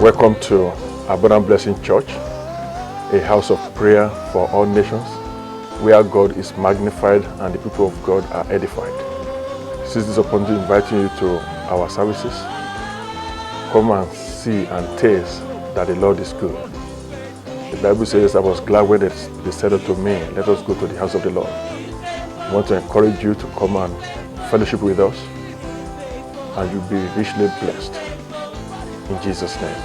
Welcome to Abundant Blessing Church, a house of prayer for all nations, where God is magnified and the people of God are edified. This is opportunity inviting you to our services. Come and see and taste that the Lord is good. The Bible says, I was glad when they said unto me, let us go to the house of the Lord. I want to encourage you to come and fellowship with us, and you'll be richly blessed. In Jesus' name.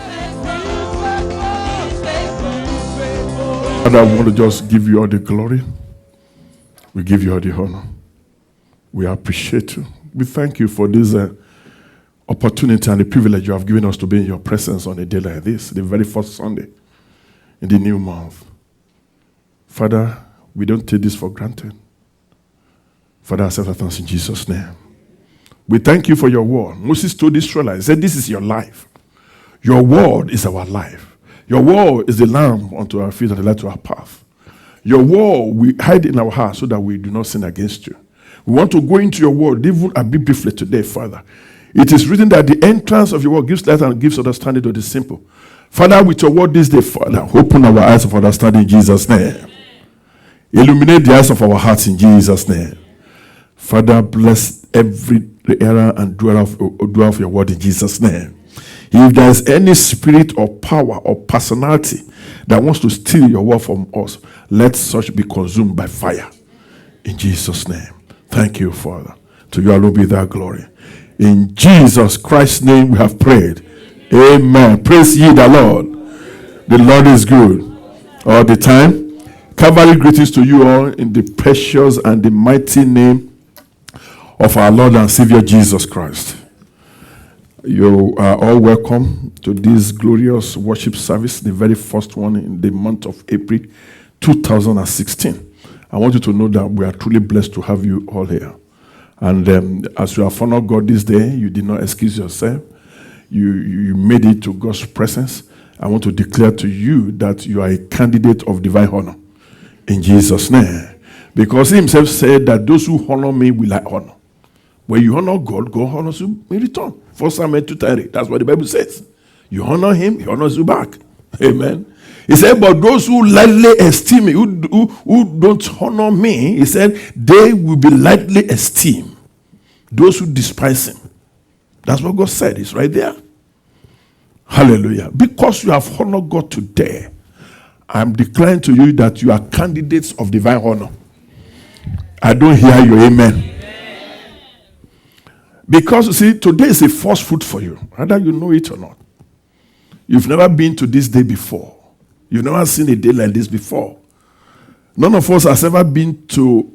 Father, I want to just give you all the glory. We give you all the honor. We appreciate you. We thank you for this opportunity and the privilege you have given us to be in your presence on a day like this, the very first Sunday in the new month. Father, we don't take this for granted. Father, accept our thanks in Jesus' name. We thank you for your word. Moses told the Israelites, he said, this is your life. Your word is our life. Your word is the lamp unto our feet and the light to our path. Your word we hide in our hearts so that we do not sin against you. We want to go into your word, even a bit briefly today, Father. It is written that the entrance of your word gives light and gives understanding to the simple. Father, with your word this day, Father, open our eyes of understanding in Jesus' name. Illuminate the eyes of our hearts in Jesus' name. Father, bless every area and doer of your word in Jesus' name. If there is any spirit or power or personality that wants to steal your word from us, let such be consumed by fire. In Jesus' name. Thank you, Father. To you alone be thy glory. In Jesus Christ's name we have prayed. Amen. Praise ye the Lord. The Lord is good all the time. Calvary greetings to you all in the precious and the mighty name of our Lord and Savior Jesus Christ. You are all welcome to this glorious worship service, the very first one in the month of April 2016. I want you to know that we are truly blessed to have you all here. And as you have honored God this day, you did not excuse yourself. You made it to God's presence. I want to declare to you that you are a candidate of divine honor in Jesus' name. Because he himself said that those who honor me will I honor. When you honor God, God honors you in return. 1 Samuel 2:30. That's what the Bible says. You honor him, he honors you back. Amen. He said, but those who lightly esteem me, who don't honor me, he said, they will be lightly esteemed. Those who despise him. That's what God said. It's right there. Hallelujah. Because you have honored God today, I'm declaring to you that you are candidates of divine honor. I don't hear you. Amen. Because, you see, today is a first fruit for you, whether you know it or not. You've never been to this day before. You've never seen a day like this before. None of us has ever been to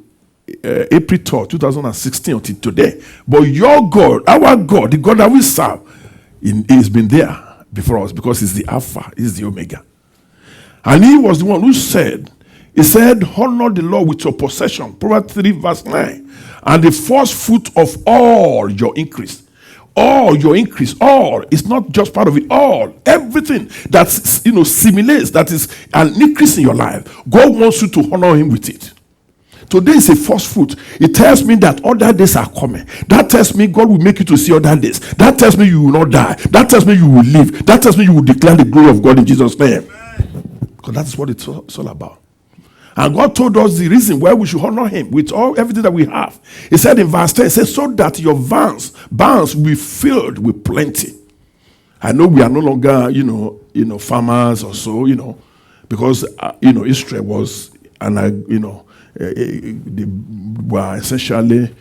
April 3rd, 2016 until today. But your God, our God, the God that we serve, he's been there before us because he's the Alpha, he's the Omega. And he was the one who said, he said, honor the Lord with your possession. Proverbs 3 verse 9. And the first fruit of all your increase. All your increase. All. It's not just part of it. All. Everything that simulates, that is an increase in your life. God wants you to honor him with it. Today is a first fruit. It tells me that other days are coming. That tells me God will make you to see other days. That tells me you will not die. That tells me you will live. That tells me you will declare the glory of God in Jesus' name. Because that's what it's all about. And God told us the reason why we should honor him with everything that we have. He said in verse 10, he said, so that your barns will be filled with plenty. I know we are no longer, farmers or so, because, Israel was, they were essentially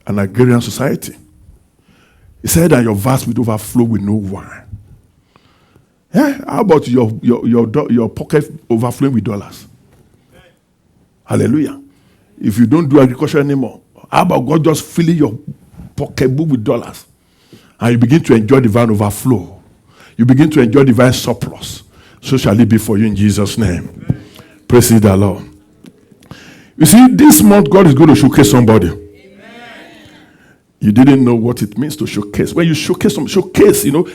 an agrarian society. He said that your vats will overflow with no wine. Yeah? How about your pocket overflowing with dollars? Hallelujah. If you don't do agriculture anymore, how about God just filling your pocketbook with dollars? And you begin to enjoy divine overflow. You begin to enjoy divine surplus. So shall it be for you in Jesus' name. Amen. Praise the Lord. You see, this month God is going to showcase somebody. Amen. You didn't know what it means to showcase. When you showcase,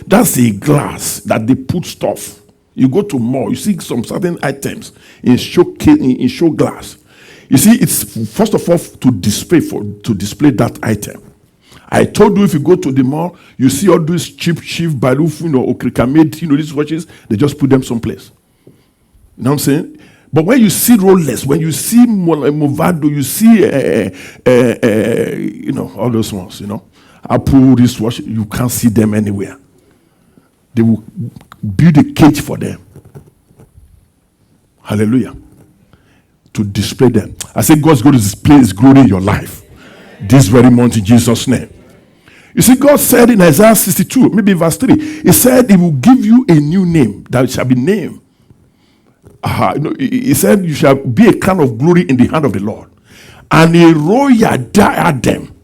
that's a glass that they put stuff. You go to mall, you see some certain items in show glass. You see, it's first of all to display that item. I told you, if you go to the mall, you see all these cheap baloof, Okrika made, these watches, they just put them someplace. You know what I'm saying? But when you see Rolex, when you see Movado, you see, all those ones, Apple wristwatch, you can't see them anywhere. They will build a cage for them. Hallelujah. To display them. I say God's going to display His glory in your life this very month in Jesus' name. You see, God said in Isaiah 62, maybe verse 3, He said He will give you a new name that shall be named. He said you shall be a crown of glory in the hand of the Lord, and a royal diadem.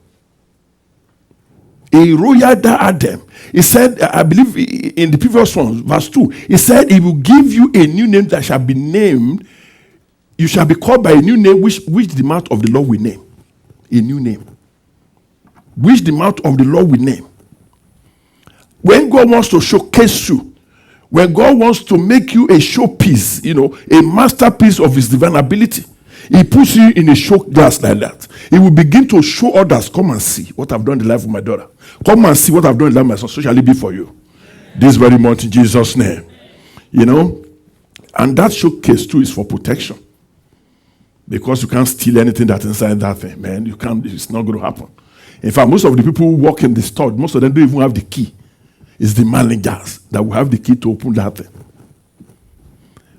A royal diadem. He said, I believe in the previous one, verse 2, He said He will give you a new name that shall be named. You shall be called by a new name which the mouth of the Lord will name. A new name. Which the mouth of the Lord will name. When God wants to showcase you, when God wants to make you a showpiece, a masterpiece of His divine ability, He puts you in a show glass like that. He will begin to show others, come and see what I've done in the life of my daughter. Come and see what I've done in the life of my son. So shall it be for you. This very month in Jesus' name. And that showcase too is for protection. Because you can't steal anything that's inside that thing, man. You can't, it's not going to happen. In fact, most of the people who work in the store, most of them don't even have the key. It's the managers that will have the key to open that thing.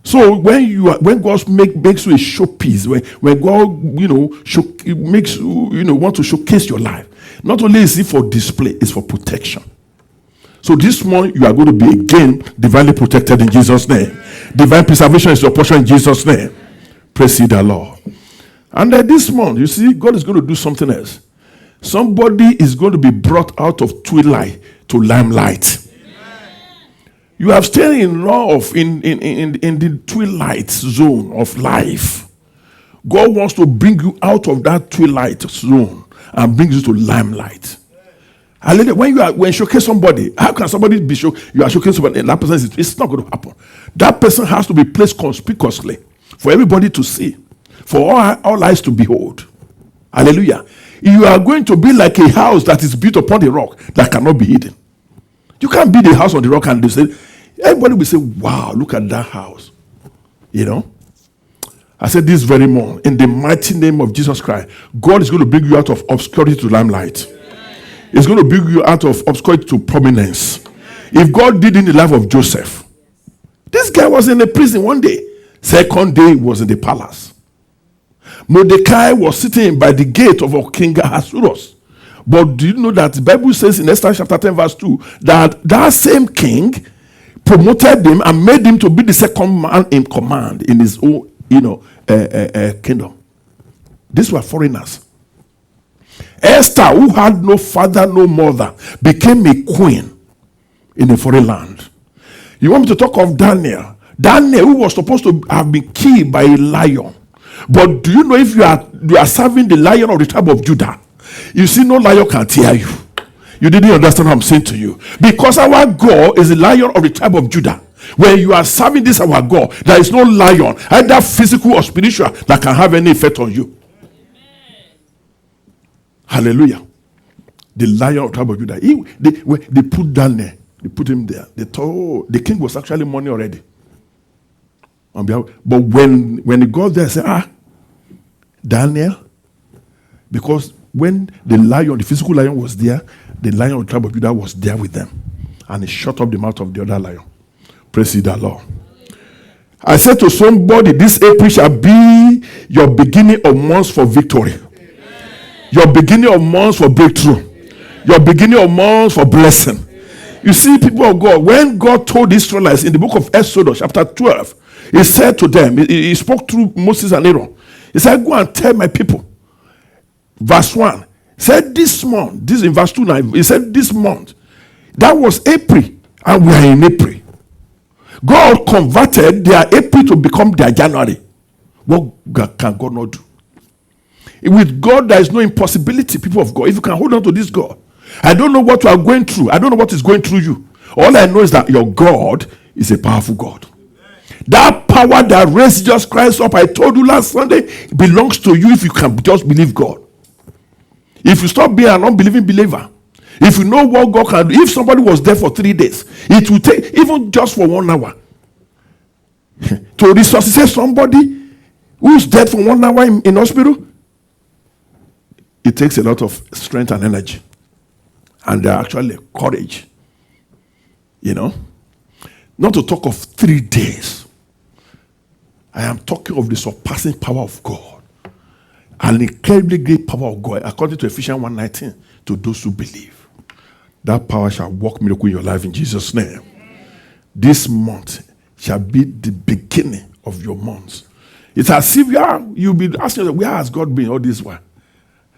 So when God makes you a showpiece, when God makes you want to showcase your life, not only is it for display, it's for protection. So this month you are going to be again divinely protected in Jesus' name. Divine preservation is your portion in Jesus' name. Praise the Lord. And this month, you see, God is going to do something else. Somebody is going to be brought out of twilight to limelight. You have stayed in the twilight zone of life. God wants to bring you out of that twilight zone and bring you to limelight. When you showcase somebody, how can somebody be show? You are showcasing somebody, and that person it's not going to happen. That person has to be placed conspicuously for everybody to see, for all eyes to behold. Hallelujah. You are going to be like a house that is built upon a rock that cannot be hidden. You can't build a house on the rock and they say, everybody will say, wow, look at that house. I said this very morning, in the mighty name of Jesus Christ, God is going to bring you out of obscurity to limelight. He's going to bring you out of obscurity to prominence. If God did in the life of Joseph, this guy was in a prison one day. Second day, he was in the palace. Mordecai was sitting by the gate of King Ahasuerus. But do you know that the Bible says in Esther chapter 10 verse 2 that same king promoted him and made him to be the second man in command in his own kingdom. These were foreigners. Esther, who had no father, no mother, became a queen in a foreign land. You want me to talk of Daniel? Daniel, who was supposed to have been killed by a lion. But do you know if you are serving the Lion of the tribe of Judah, you see no lion can tear you. You didn't understand what I'm saying to you. Because our God is the Lion of the tribe of Judah. When you are serving this our God, there is no lion, either physical or spiritual, that can have any effect on you. Hallelujah. The Lion of the tribe of Judah. They put Daniel, they put him there. They told the king was actually mourning already. But when he got there, I said, Daniel, because when the lion, the physical lion was there, the Lion of the tribe of Judah was there with them. And he shut up the mouth of the other lion. Praise the Lord. I said to somebody, this April shall be your beginning of months for victory. Your beginning of months for breakthrough. Your beginning of months for blessing. You see, people of God, when God told the Israelites in the book of Exodus, chapter 12, he said to them, he spoke through Moses and Aaron. He said, go and tell my people. Verse 1. Said this month, this in verse 2 now, he said this month. That was April, and we are in April. God converted their April to become their January. What can God not do? With God, there is no impossibility, people of God. If you can hold on to this God. I don't know what you are going through. I don't know what is going through you. All I know is that your God is a powerful God. That power that raised Jesus Christ up, I told you last Sunday, belongs to you if you can just believe God. If you stop being an unbelieving believer, If you know what God can do, if somebody was there for 3 days, it will take even just for 1 hour to resuscitate somebody who's dead for 1 hour in hospital. It takes a lot of strength and energy, and actually courage. Not to talk of 3 days. I am talking of the surpassing power of God, an incredibly great power of God, according to Ephesians 1:19, to those who believe. That power shall work miracle in your life in Jesus' name. This month shall be the beginning of your months. It's as if you'll be asking yourself, where has God been all this while?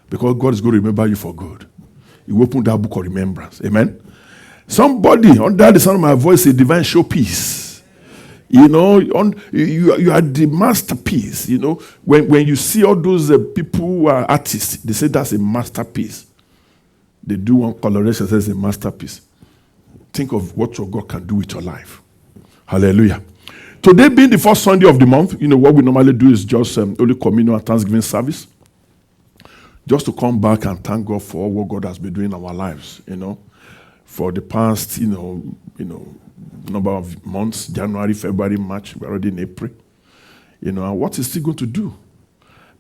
Because God is going to remember you for good. You open that book of remembrance. Amen. Somebody under the sound of my voice, a divine showpiece. You are the masterpiece. When you see all those people who are artists, they say that's a masterpiece. They do one coloration, says a masterpiece. Think of what your God can do with your life. Hallelujah. Today being the first Sunday of the month, what we normally do is just Holy Communion and Thanksgiving service. Just to come back and thank God for all what God has been doing in our lives, for the past, number of months, January, February, March, we're already in April. And what is he going to do?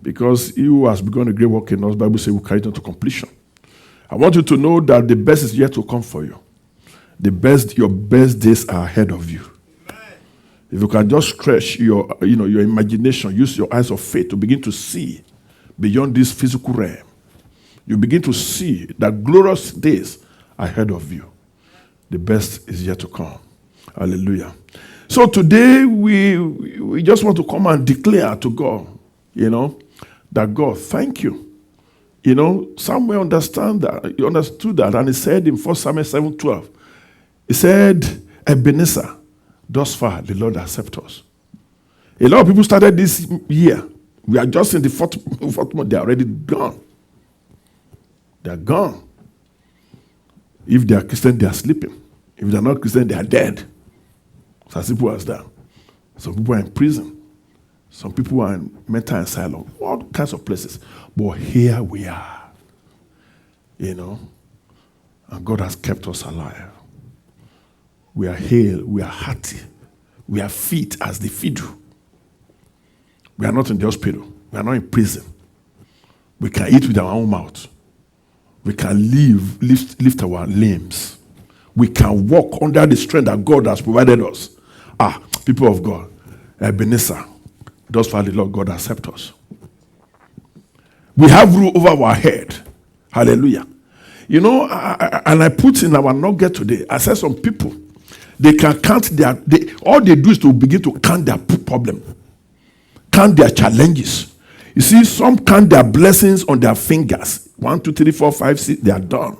Because he who has begun a great work in us, the Bible says, will carry it on to completion. I want you to know that the best is yet to come for you. Your best days are ahead of you. If you can just stretch your imagination, use your eyes of faith to begin to see beyond this physical realm, you begin to see that glorious days ahead of you. The best is yet to come. Hallelujah. So today we just want to come and declare to God, that God, thank you. Samuel understood that, and he said in 1 Samuel 7:12, he said, Ebenezer, thus far the Lord accept us. A lot of people started this year. We are just in the fourth month. They are already gone. They are gone. If they are Christian, they are sleeping. If they are not Christian, they are dead. It's as simple as that. Some people are in prison. Some people are in mental asylum. All kinds of places. But here we are. And God has kept us alive. We are hale. We are hearty. We are fit as the fiddle. We are not in the hospital. We are not in prison. We can eat with our own mouth. We can lift our limbs. We can walk under the strength that God has provided us. People of God, Ebenezer, thus far the Lord God accept us. We have rule over our head. Hallelujah. And I put in our nugget today, I said some people, they can count all they do is to begin to count their problem. Count their challenges. You see, some count their blessings on their fingers. 1, 2, 3, 4, 5, 6, they are done.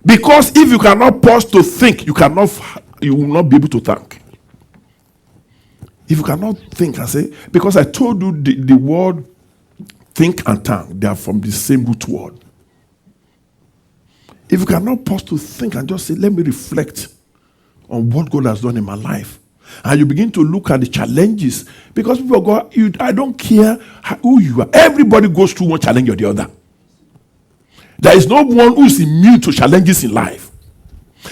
Because if you cannot pause to think, you will not be able to thank. If you cannot think and say, because I told you the word think and thank, they are from the same root word. If you cannot pause to think and just say, let me reflect on what God has done in my life, and you begin to look at the challenges, because people go, I don't care who you are. Everybody goes through one challenge or the other. There is no one who is immune to challenges in life.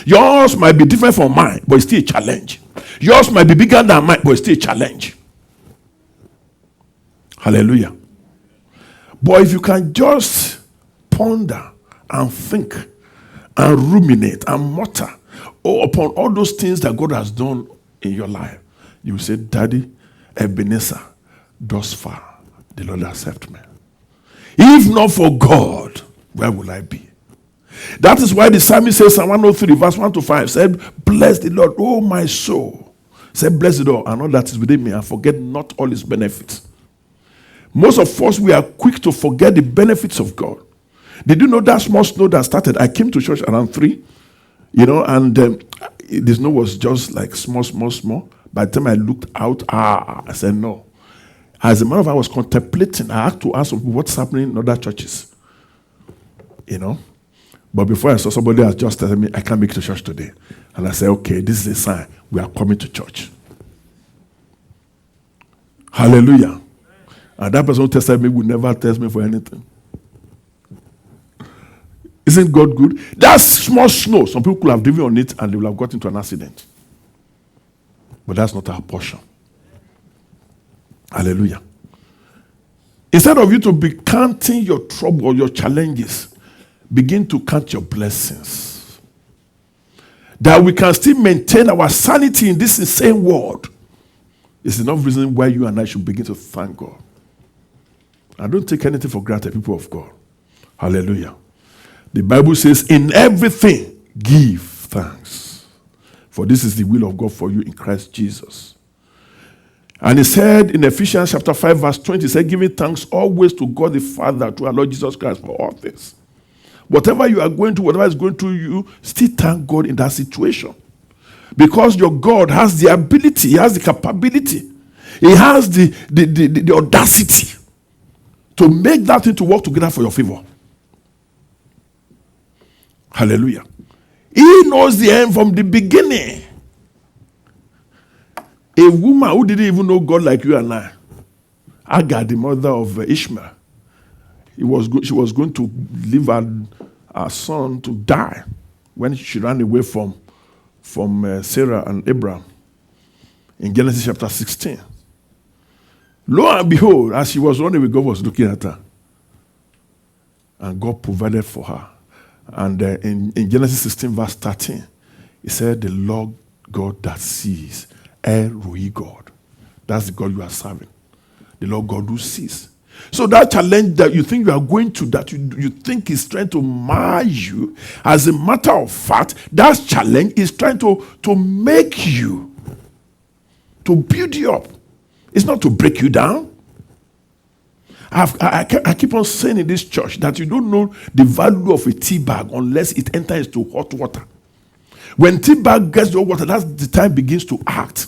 Yours might be different from mine, but it's still a challenge. Yours might be bigger than mine, but it's still a challenge. Hallelujah. But if you can just ponder and think and ruminate and mutter upon all those things that God has done in your life, you will say, Daddy, Ebenezer, thus far the Lord accept me. If not for God, where will I be? That is why the psalmist says, Psalm 103, verse 1 to 5, said, bless the Lord, oh my soul. Said, bless the Lord, and all that is within me, and forget not all his benefits. Most of us, we are quick to forget the benefits of God. Did you know that small snow that started? I came to church around 3, and the snow was just like small. By the time I looked out, I said, no. As a matter of fact, I was contemplating. I had to ask what's happening in other churches. But before I saw somebody else just telling me, I can't make it to church today. And I said, okay, this is a sign. We are coming to church. Hallelujah. And that person who tested me would never test me for anything. Isn't God good? That small snow, some people could have driven on it and they will have got into an accident. But that's not our portion. Hallelujah. Instead of you to be counting your trouble or your challenges, begin to count your blessings. That we can still maintain our sanity in this insane world is enough reason why you and I should begin to thank God. I don't take anything for granted, people of God. Hallelujah. The Bible says, in everything, give thanks. For this is the will of God for you in Christ Jesus. And he said in Ephesians chapter 5 verse 20, he said, giving thanks always to God the Father, to our Lord Jesus Christ for all things. Whatever you are going through, whatever is going through you, still thank God in that situation. Because your God has the ability, he has the capability, he has the audacity to make that thing to work together for your favor. Hallelujah. He knows the end from the beginning. A woman who didn't even know God like you and I, Agar, the mother of Ishmael, she was going to leave her son to die when she ran away from Sarah and Abraham in Genesis chapter 16. Lo and behold, as she was running away, God was looking at her. And God provided for her. And in Genesis 16 verse 13, he said, the Lord God that sees, El Roi God. That's the God you are serving. The Lord God who sees. So that challenge that you think you are going to, that you think is trying to mar you, as a matter of fact, that challenge is trying to make you, to build you up. It's not to break you down. I keep on saying in this church that you don't know the value of a tea bag unless it enters into hot water. When tea bag gets the hot water, that's the time it begins to act.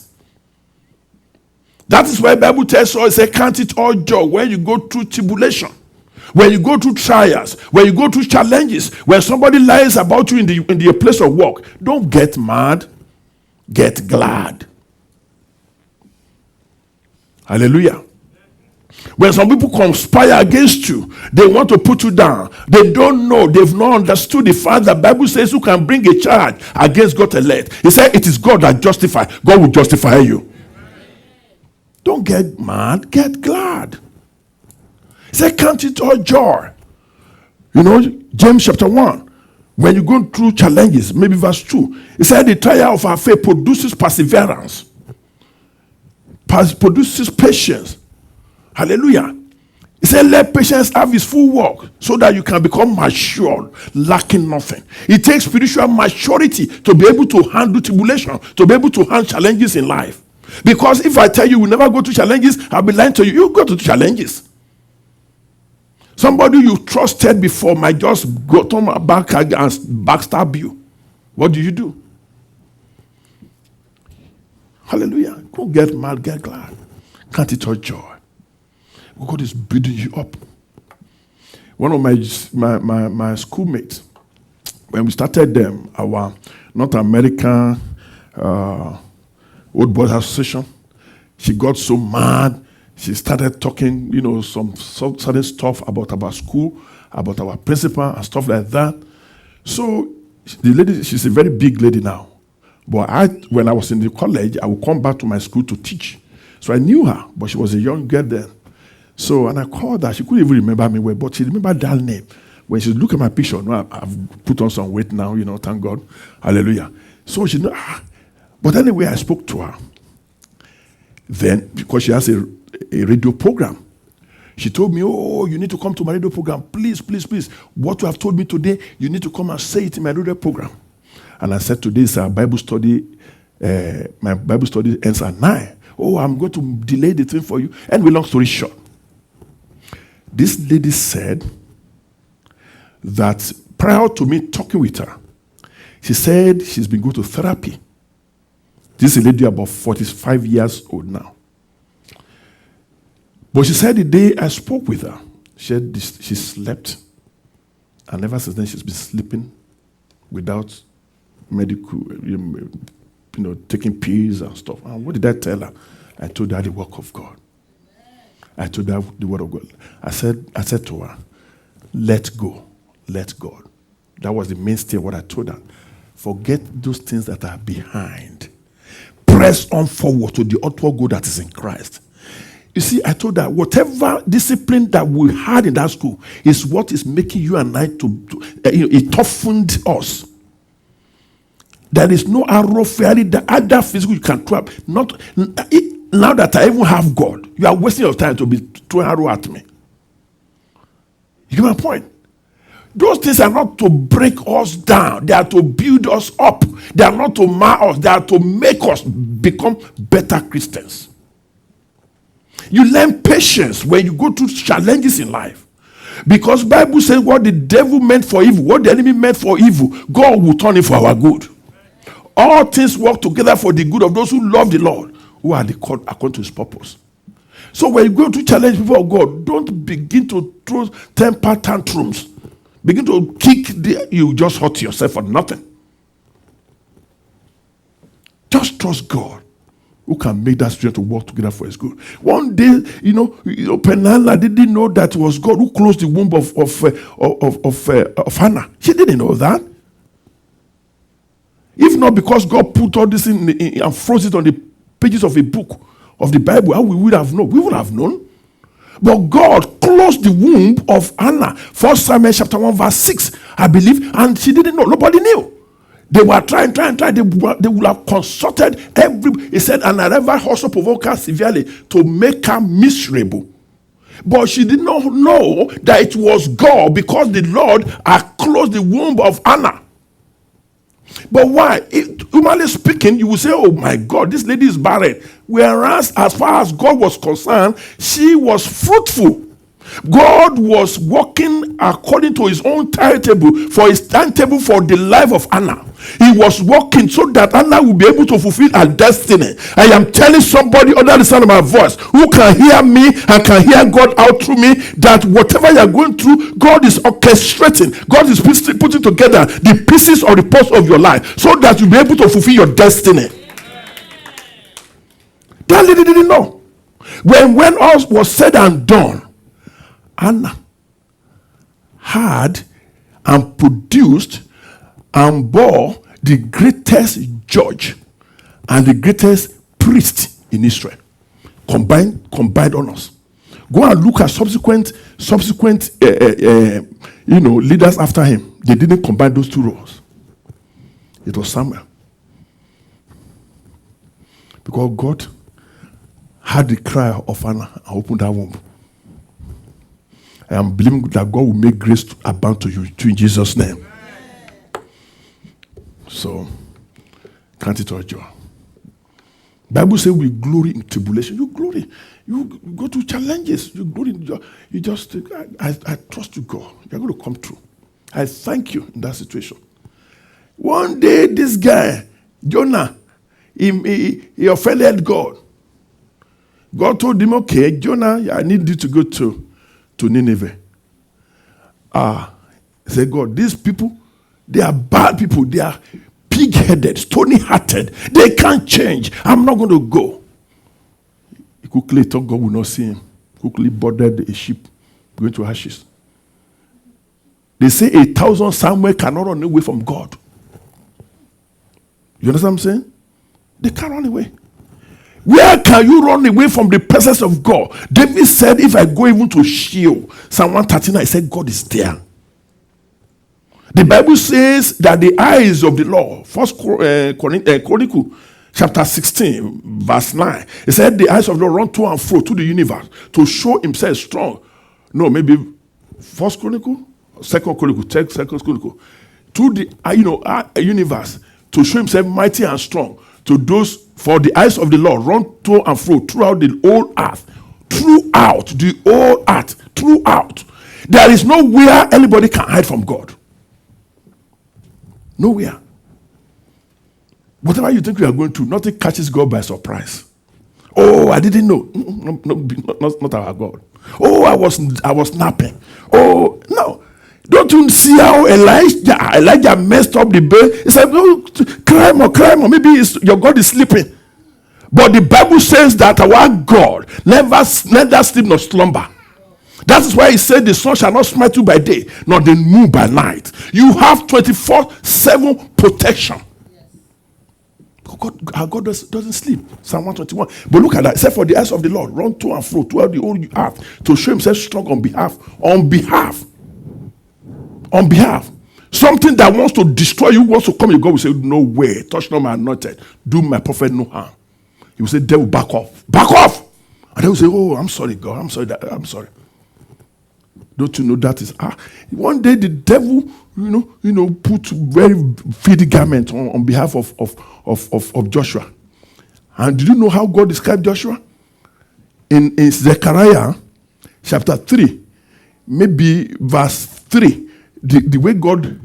That is why the Bible tells us, say, count it all joy when you go through tribulation, when you go through trials, when you go through challenges, when somebody lies about you in the place of work. Don't get mad, get glad. Hallelujah. When some people conspire against you, they want to put you down. They don't know, they've not understood the fact that the Bible says who can bring a charge against God's elect. He said it is God that justifies. God will justify you. Don't get mad, get glad. He said, count it all joy. You know, James chapter 1, when you go through challenges, maybe verse 2, he said the trial of our faith produces perseverance, produces patience. Hallelujah. He said, let patience have its full work so that you can become mature, lacking nothing. It takes spiritual maturity to be able to handle tribulation, to be able to handle challenges in life. Because if I tell you we never go to challenges, I'll be lying to you. You go to challenges. Somebody you trusted before might just go turn back and backstab you. What do? Hallelujah. Go get mad, get glad. Count it all joy. God is building you up. One of my schoolmates, when we started them, our North American Old Boys Association, she got so mad. She started talking, some certain stuff about school, about our principal and stuff like that. So the lady, she's a very big lady now. But when I was in the college, I would come back to my school to teach. So I knew her, but she was a young girl then. So, and I called her. She couldn't even remember me well, but she remembered that name. When she looked at my picture, I've put on some weight now, thank God. Hallelujah. So she knew, But anyway, I spoke to her. Then, because she has a radio program, she told me, oh, you need to come to my radio program. Please, please, please. What you have told me today, you need to come and say it in my radio program. And I said, today is our Bible study. My Bible study ends at 9. Oh, I'm going to delay the thing for you. Anyway, long story short, this lady said that prior to me talking with her, she said she's been going to therapy. This is a lady about 45 years old now. But she said the day I spoke with her, she said she slept. And ever since then, she's been sleeping without medical, taking pills and stuff. And what did I tell her? I told her the work of God. I told her the word of God. I said to her, let go, let God. That was the mainstay of what I told her. Forget those things that are behind. Press on forward to the outward good that is in Christ. You see, I told her, whatever discipline that we had in that school is what is making you and I it toughened us. There is no arrow fairly the other physical you can trap. Now that I even have God, you are wasting your time to be throwing arrow at me. You get my point? Those things are not to break us down. They are to build us up. They are not to mar us. They are to make us become better Christians. You learn patience when you go through challenges in life. Because Bible says what the devil meant for evil, what the enemy meant for evil, God will turn it for our good. All things work together for the good of those who love the Lord, who are the called according to his purpose. So when you go to challenge people of God, don't begin to throw temper tantrums. Begin to kick you just hurt yourself for nothing. Just trust God, who can make that strength to work together for his good. One day, Penina didn't know that it was God who closed the womb of Hannah. She didn't know that. If not because God put all this in and froze it on the pages of a book of the Bible, how we would have known? We would have known. But God closed the womb of Hannah. 1 Samuel chapter 1 verse 6, I believe, and she didn't know. Nobody knew. They were trying. They would have consulted he said, and I never also provoked her severely to make her miserable. But she did not know that it was God, because the Lord had closed the womb of Hannah. But why? Humanly speaking, you will say, oh my God, this lady is barren. Whereas, as far as God was concerned, she was fruitful. God was working according to his own timetable, for his timetable for the life of Hannah. He was working so that Hannah will be able to fulfill her destiny. I am telling somebody under the sound of my voice who can hear me and can hear God out through me, that whatever you are going through, God is orchestrating. God is putting together the pieces of the puzzle of your life so that you'll be able to fulfill your destiny. That lady didn't know. When all was said and done, Hannah had and produced and bore the greatest judge and the greatest priest in Israel. Combined honors. Go and look at subsequent leaders after him. They didn't combine those two roles. It was Samuel. Because God had the cry of Hannah and opened that womb. I am believing that God will make grace to abound to you too, in Jesus' name. So, count it all joy. Bible says we glory in tribulation. You glory. You go through challenges. You glory. You just think, I trust you, God. You're going to come through. I thank you in that situation. One day, this guy, Jonah, he offended God. God told him, okay, Jonah, I need you to go to Nineveh. He said, God, these people, they are bad people. They are pig-headed, stony-hearted. They can't change. I'm not going to go. He quickly thought God would not see him. Quickly boarded a ship going to ashes. They say 1,000 Samuel cannot run away from God. You understand what I'm saying? They can't run away. Where can you run away from the presence of God? David said, if I go even to Sheol, Psalm 139, he said, God is there. The Bible says that the eyes of the Lord, First Chronicle chapter 16, verse 9, it said the eyes of the Lord run to and fro to the universe to show himself strong. No, maybe First Chronicle, Second Chronicle, to the universe to show himself mighty and strong. To those, for the eyes of the Lord run to and fro throughout the whole earth. Throughout the whole earth. Throughout. There is nowhere anybody can hide from God. Nowhere. Whatever you think you are going through, nothing catches God by surprise. Oh, I didn't know. Not our God. Oh, I was napping. Oh, no. Don't you see how Elijah messed up the bed? He said, oh, cry more. Maybe your God is sleeping. But the Bible says that our God never sleep nor slumber. That is why he said the sun shall not smite you by day, nor the moon by night. You have 24/7 protection. Our God doesn't sleep. Psalm 121. But look at that. Except for the eyes of the Lord run to and fro throughout the whole earth to show himself strong on behalf. Something that wants to destroy you, wants to come, your God will say, no way, touch not my anointed, do my prophet no harm. He will say, devil, back off. And they will say, oh, I'm sorry, God, I'm sorry. Don't you know that is one day the devil, put very filthy garment on behalf of Joshua. And do you know how God described Joshua? In Zechariah chapter 3, maybe verse 3, the way God,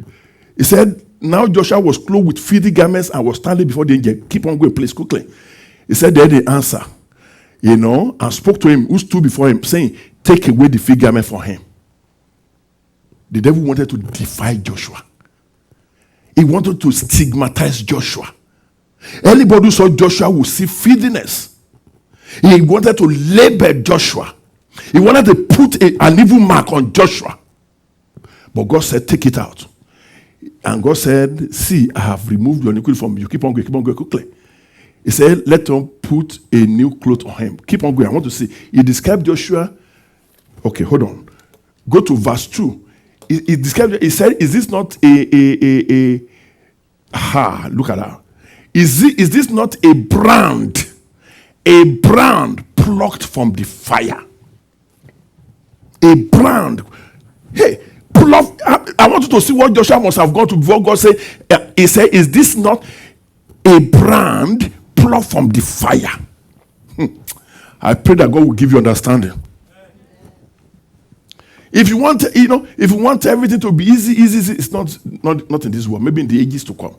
he said, now Joshua was clothed with filthy garments and was standing before the angel. Keep on going, please, quickly. He said, there the answer, and spoke to him, who stood before him, saying, take away the filthy garment from him. The devil wanted to defy Joshua. He wanted to stigmatize Joshua. Anybody who saw Joshua would see filthiness. He wanted to label Joshua. He wanted to put an evil mark on Joshua. But God said, take it out. And God said, see, I have removed your iniquity from you. Keep on going quickly. He said, let them put a new cloth on him. Keep on going. I want to see. He described Joshua. Okay, hold on. Go to verse 2. He described, he said, is this not look at that. Is this not a brand plucked from the fire? A brand. Hey, I want you to see what Joshua must have gone to before God said, he said, is this not a brand plucked from the fire? I pray that God will give you understanding. If you want everything to be easy, it's not in this world. Maybe in the ages to come.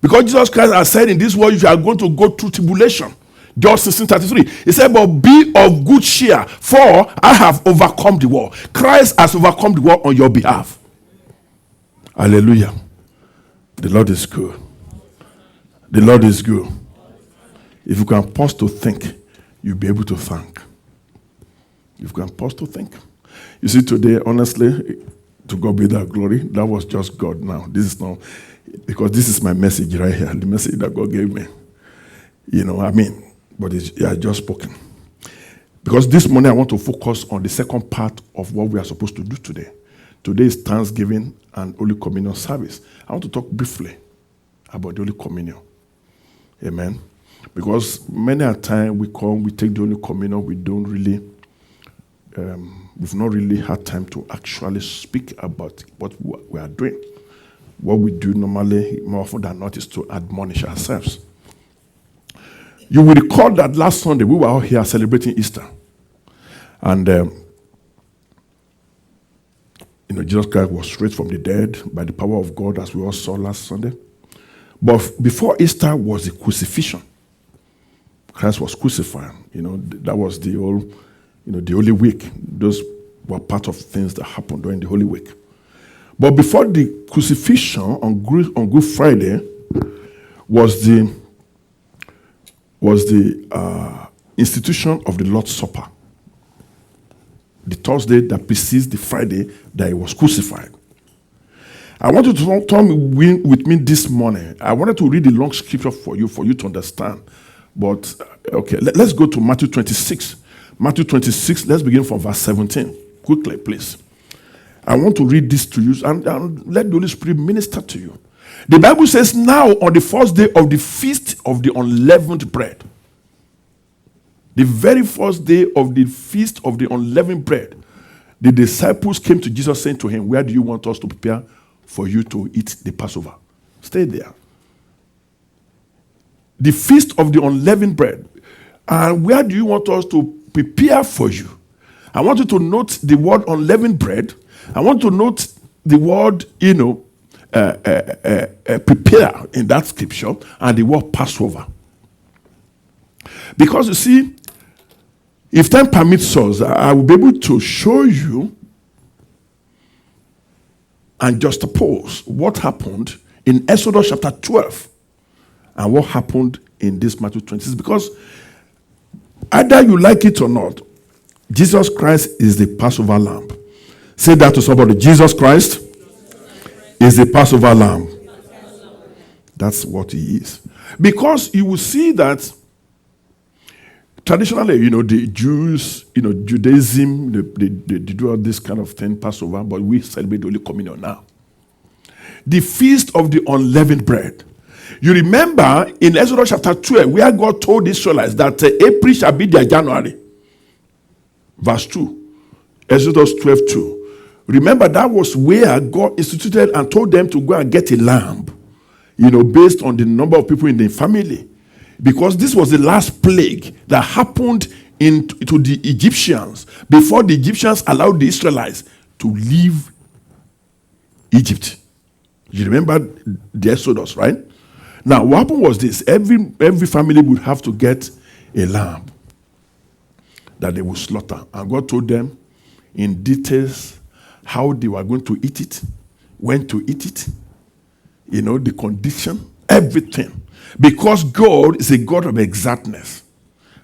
Because Jesus Christ has said in this world you are going to go through tribulation. John 16:33. He said, but be of good cheer, for I have overcome the world. Christ has overcome the world on your behalf. Hallelujah. The Lord is good. The Lord is good. If you can pause to think, you'll be able to thank. If you can pause to think. You see, today, honestly, to God be that glory. That was just God now. This is not, because this is my message right here, the message that God gave me. But he has just spoken. Because this morning I want to focus on the second part of what we are supposed to do today. Today is Thanksgiving and Holy Communion service. I want to talk briefly about the Holy Communion. Amen. Because many a time we come, we take the Holy Communion, we don't really, we've not really had time to actually speak about what we are doing. What we do normally, more often than not, is to admonish ourselves. You will recall that last Sunday we were out here celebrating Easter. And, Jesus Christ was raised from the dead by the power of God, as we all saw last Sunday. But before Easter was the crucifixion. Christ was crucified. That was the Holy Week. Those were part of things that happened during the Holy Week. But before the crucifixion on Good friday was the institution of the Lord's Supper. The Thursday that precedes the Friday that he was crucified. I want you to turn with me this morning. I wanted to read the long scripture for you to understand. But, okay, let's go to Matthew 26. Matthew 26, let's begin from verse 17. Quickly, please. I want to read this to you and let the Holy Spirit minister to you. The Bible says, now on the first day of the feast of the unleavened bread, the very first day of the feast of the unleavened bread, the disciples came to Jesus saying to him, where do you want us to prepare for you to eat the Passover? Stay there. The feast of the unleavened bread. And where do you want us to prepare for you? I want you to note the word unleavened bread. I want to note the word, prepare in that scripture, and the word Passover. Because you see, if time permits us, I will be able to show you and juxtapose what happened in Exodus chapter 12 and what happened in this Matthew 26. Because either you like it or not, Jesus Christ is the Passover lamb. Say that to somebody. Jesus Christ is the Passover lamb. That's what he is. Because you will see that traditionally, the Jews, Judaism, they do all this kind of thing, Passover, but we celebrate Holy Communion now. The Feast of the Unleavened Bread. You remember in Exodus chapter 12, where God told the Israelites that April shall be their January. Verse 2. Exodus 12:2. Remember, that was where God instituted and told them to go and get a lamb, based on the number of people in the family. Because this was the last plague that happened to the Egyptians before the Egyptians allowed the Israelites to leave Egypt. You remember the Exodus, right? Now, what happened was this. Every family would have to get a lamb that they would slaughter. And God told them in details how they were going to eat it, when to eat it, the condition, everything. Because God is a God of exactness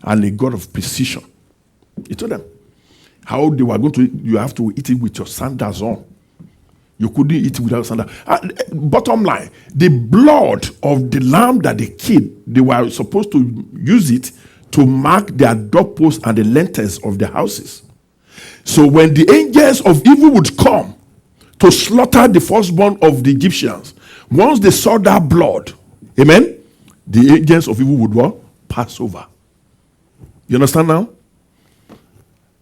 and a God of precision. He told them how they were going to eat. You have to eat it with your sandals on. You couldn't eat it without sandals. Bottom line, the blood of the lamb that they killed, they were supposed to use it to mark their doorposts and the lintels of their houses. So when the angels of evil would come to slaughter the firstborn of the Egyptians, once they saw that blood, amen, the angels of evil would what? Pass over. You understand now?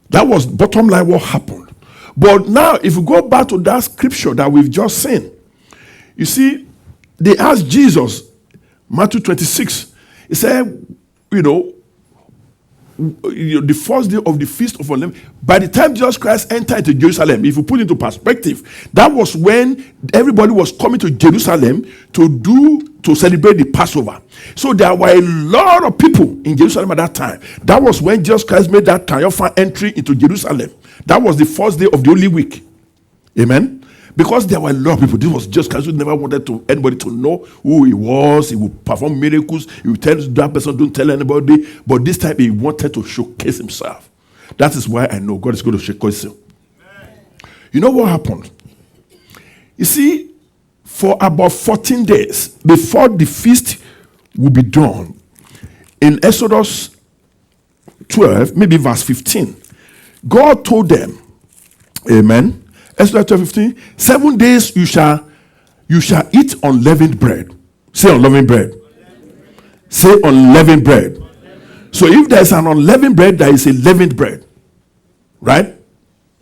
That was bottom line what happened. But now, if you go back to that scripture that we've just seen, you see, they asked Jesus, Matthew 26, he said, the first day of the Feast of Unleavened, by the time Jesus Christ entered into Jerusalem, if you put it into perspective, that was when everybody was coming to Jerusalem to celebrate the Passover. So there were a lot of people in Jerusalem at that time. That was when Jesus Christ made that triumphant entry into Jerusalem. That was the first day of the Holy Week. Amen. Because there were a lot of people. This was just Christ who never wanted anybody to know who he was. He would perform miracles. He would tell that person, don't tell anybody. But this time he wanted to showcase himself. That is why I know God is going to showcase him. You know what happened? You see, for about 14 days before the feast would be done, in Exodus 12, maybe verse 15, God told them, amen, Exodus 12:15, 7 days you shall eat unleavened bread. Say unleavened bread. Say unleavened bread. So if there is an unleavened bread, there is a leavened bread. Right?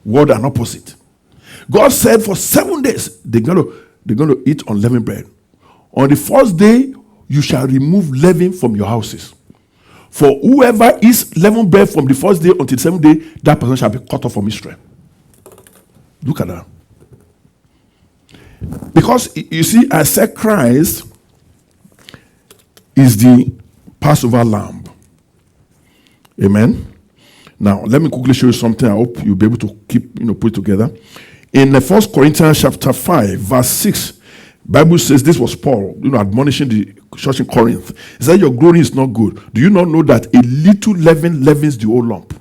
Word and opposite. God said for 7 days they're going to eat unleavened bread. On the first day, you shall remove leaven from your houses. For whoever eats leavened bread from the first day until the 7th day, that person shall be cut off from Israel. Look at that. Because you see, I said Christ is the Passover lamb. Amen. Now, let me quickly show you something. I hope you'll be able to put it together. In the 1 Corinthians chapter 5, verse 6, Bible says, this was Paul, admonishing the church in Corinth. He said, your glory is not good. Do you not know that a little leaven leavens the whole lump?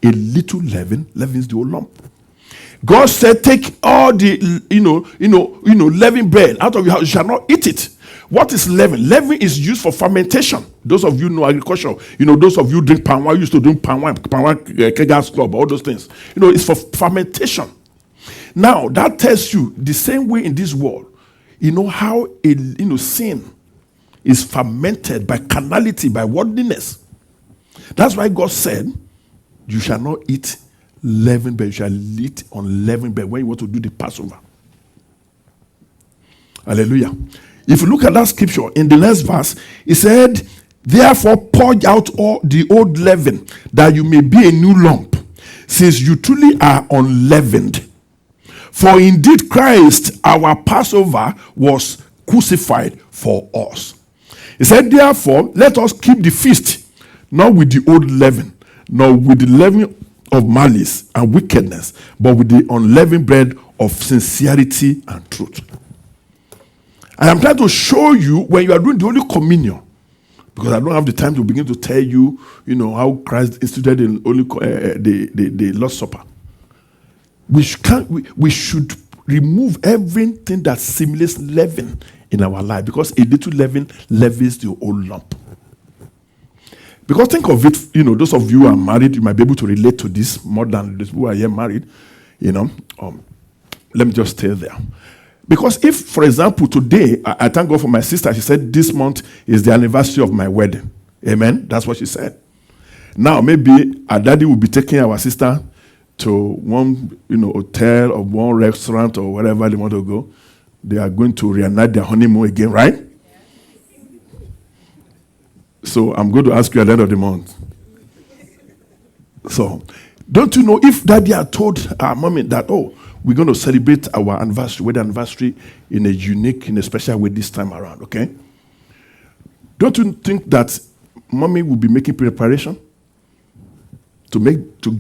A little leaven leavens the whole lump. God said, take all the, leavened bread out of your house. You shall not eat it. What is leaven? Leaven is used for fermentation. Those of you know agriculture. Those of you drink palm wine, used to drink palm wine, Kegas Club, all those things. It's for fermentation. Now, that tells you the same way in this world. How sin is fermented by carnality, by worldliness. That's why God said, you shall not eat leavened bread, you shall eat unleavened bread when you want to do the Passover. Hallelujah. If you look at that scripture in the next verse, it said, therefore purge out all the old leaven, that you may be a new lump, since you truly are unleavened. For indeed Christ, our Passover, was crucified for us. He said, therefore, let us keep the feast, not with the old leaven, nor with the leaven of malice and wickedness, but with the unleavened bread of sincerity and truth. I am trying to show you, when you are doing the Holy Communion, Because I don't have the time to begin to tell you, how Christ instituted the Lord's Supper. We should remove everything that simulates leaven in our life, because a little leaven leavens the whole lump. Because think of it, those of you who are married, you might be able to relate to this more than those who are here married. Let me just stay there. Because if, for example, today, I thank God for my sister, she said this month is the anniversary of my wedding. Amen? That's what she said. Now, maybe our daddy will be taking our sister to one, hotel or one restaurant or wherever they want to go. They are going to reunite their honeymoon again, right? So I'm going to ask you at the end of the month. So, don't you know, if daddy had told our mommy that, we're going to celebrate our anniversary, wedding anniversary in a special way this time around, okay? Don't you think that mommy will be making preparation to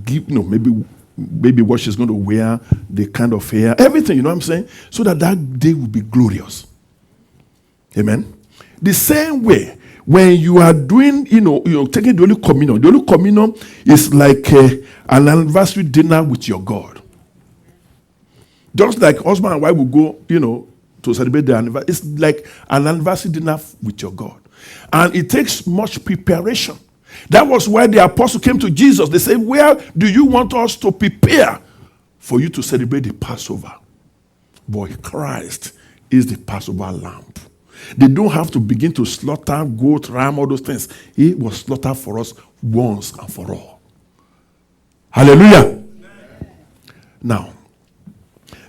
give, maybe what she's going to wear, the kind of hair, everything, you know what I'm saying? So that day will be glorious. Amen? The same way, when you are doing, you're taking the Holy Communion is like an anniversary dinner with your God. Just like husband and wife will go, to celebrate their anniversary. It's like an anniversary dinner with your God. And it takes much preparation. That was why the apostle came to Jesus. They said, where do you want us to prepare for you to celebrate the Passover? Boy, Christ is the Passover lamb. They don't have to begin to slaughter goat, ram, all those things. He was slaughtered for us once and for all. Hallelujah. Amen. Now,